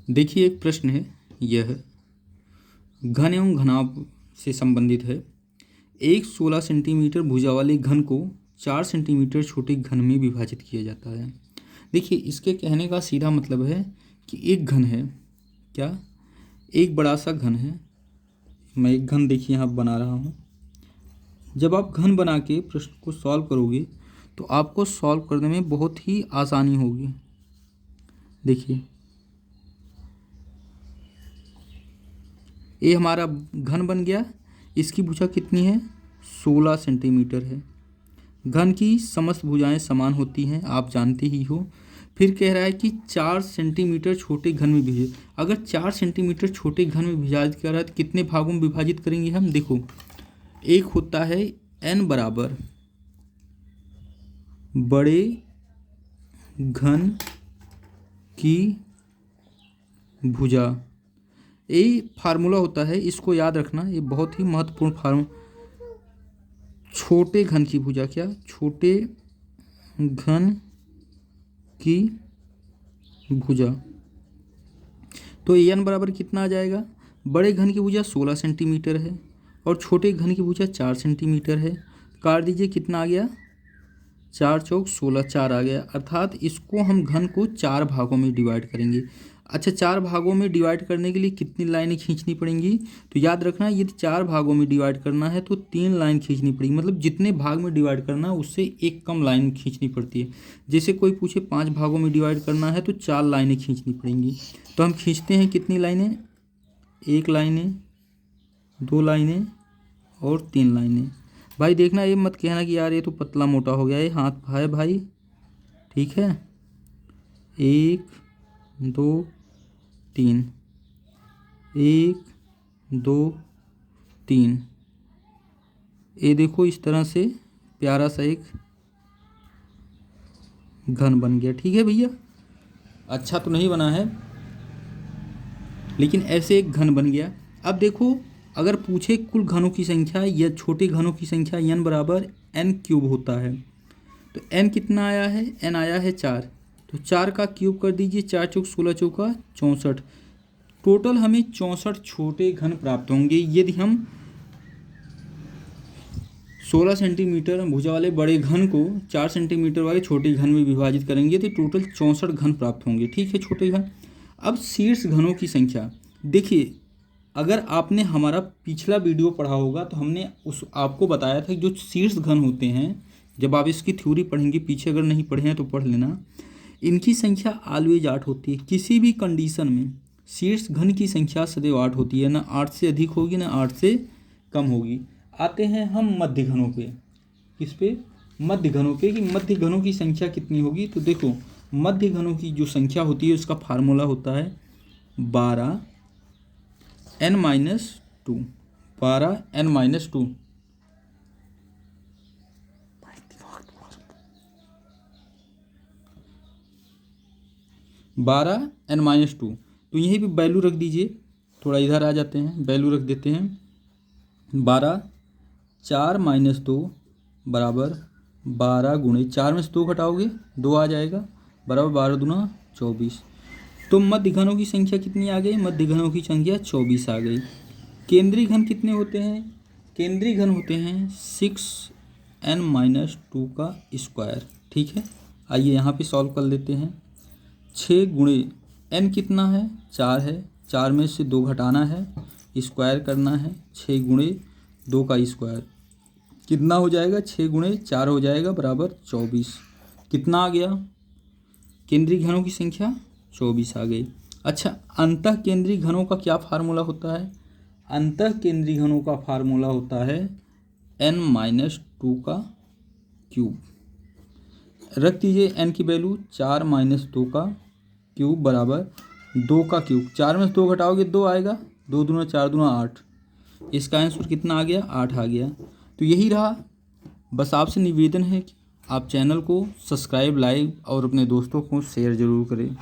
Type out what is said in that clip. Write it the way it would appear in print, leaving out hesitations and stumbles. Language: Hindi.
देखिए एक प्रश्न है, यह घन एवं घनाभ से संबंधित है। एक 16 सेंटीमीटर भुजा वाले घन को 4 सेंटीमीटर छोटे घन में विभाजित किया जाता है। देखिए इसके कहने का सीधा मतलब है कि एक घन है, क्या एक बड़ा सा घन है। मैं एक घन देखिए यहाँ बना रहा हूँ। जब आप घन बना के प्रश्न को सॉल्व करोगे तो आपको सॉल्व करने में बहुत ही आसानी होगी। देखिए ये हमारा घन बन गया। इसकी भुजा कितनी है? 16 सेंटीमीटर है। घन की समस्त भुजाएं समान होती हैं, आप जानते ही हो। फिर कह रहा है कि 4 सेंटीमीटर छोटे घन में विभाजित। अगर 4 सेंटीमीटर छोटे घन में विभाजित कर रहा है तो कितने भागों में विभाजित करेंगे हम? देखो एक होता है n बराबर बड़े घन की भुजा। ये फार्मूला होता है, इसको याद रखना, ये बहुत ही महत्वपूर्ण फार्मूला। छोटे घन की भुजा, क्या छोटे घन की भुजा, तो n बराबर कितना आ जाएगा? बड़े घन की भुजा 16 सेंटीमीटर है और छोटे घन की भुजा 4 सेंटीमीटर है। काट दीजिए, कितना आ गया? 4 चौक 16, 4 आ गया। अर्थात इसको हम घन को 4 भागों में डिवाइड करेंगे। अच्छा, 4 भागों में डिवाइड करने के लिए कितनी लाइनें खींचनी पड़ेंगी? तो याद रखना, यदि 4 भागों में डिवाइड करना है तो 3 लाइन खींचनी पड़ेगी। मतलब जितने भाग में डिवाइड करना है उससे एक कम लाइन खींचनी पड़ती है। जैसे कोई पूछे 5 भागों में डिवाइड करना है तो 4 लाइनें खींचनी पड़ेंगी। तो हम खींचते हैं कितनी लाइनें? 1 लाइनें, 2 लाइनें और 3 लाइनें। भाई देखना, ये मत कहना कि यार ये तो पतला मोटा हो गया, ये हाथ है भाई, ठीक है। 1 2 3, 1 2 3। ये देखो इस तरह से प्यारा सा एक घन बन गया, ठीक है भैया। अच्छा तो नहीं बना है, लेकिन ऐसे एक घन बन गया। अब देखो, अगर पूछे कुल घनों की संख्या या छोटे घनों की संख्या, n बराबर n क्यूब होता है। तो n कितना आया है? n आया है 4। तो 4 का क्यूब कर दीजिए, 4 चौक 16 चौका 64। टोटल हमें 64 छोटे घन प्राप्त होंगे यदि हम 16 सेंटीमीटर भुजा वाले बड़े घन को 4 सेंटीमीटर वाले छोटे घन में विभाजित करेंगे तो टोटल 64 घन प्राप्त होंगे, ठीक है, छोटे घन। अब शीर्ष घनों की संख्या देखिए, अगर आपने हमारा पिछला वीडियो पढ़ा होगा तो हमने आपको बताया था कि जो शीर्ष घन होते हैं, जब आप इसकी थ्योरी पढ़ेंगे, पीछे अगर नहीं पढ़े हैं तो पढ़ लेना, इनकी संख्या ऑलवेज 8 होती है। किसी भी कंडीशन में शीर्ष घन की संख्या सदैव 8 होती है, ना 8 से अधिक होगी ना 8 से कम होगी। आते हैं हम मध्य घनों पे। किस पे? मध्य घनों पे, कि मध्य घनों की संख्या कितनी होगी। तो देखो मध्य घनों की जो संख्या होती है उसका फार्मूला होता है 12n-2, 12n-2। तो यहीं पे वैल्यू रख दीजिए, थोड़ा इधर आ जाते हैं, वैल्यू रख देते हैं 12। 4 - 2 बराबर 12 गुणे 4 में से 2 घटाओगे 2 आ जाएगा, बराबर 12 दूना 24। तो मध्य घनों की संख्या कितनी आ गई? मध्य घनों की संख्या 24 आ गई। केंद्रीय घन कितने होते हैं? केंद्रीय घन होते हैं 6n-2 का स्क्वायर, ठीक है। आइए यहाँ पे सॉल्व कर लेते हैं। 6 गुणे n कितना है? 4 है, 4 में से 2 घटाना है, स्क्वायर करना है। 6 गुणे 2 का स्क्वायर कितना हो जाएगा? 6 गुणे 4 हो जाएगा, बराबर 24। कितना आ गया? केंद्रीय घनों की संख्या 24 आ गई। अच्छा, अंतः केंद्रीय घनों का क्या फार्मूला होता है? अंतः केंद्रीय घनों का फार्मूला होता है n-2 का क्यूब। रख दीजिए n की वैल्यू, 4 - 2 का क्यूब बराबर 2 का क्यूब। 4 में से 2 घटाओगे 2 आएगा, 2 दूना 4 दूना 8। इसका आंसर कितना आ गया? 8 आ गया। तो यही रहा। बस आपसे निवेदन है कि आप चैनल को सब्सक्राइब, लाइक और अपने दोस्तों को शेयर ज़रूर करें।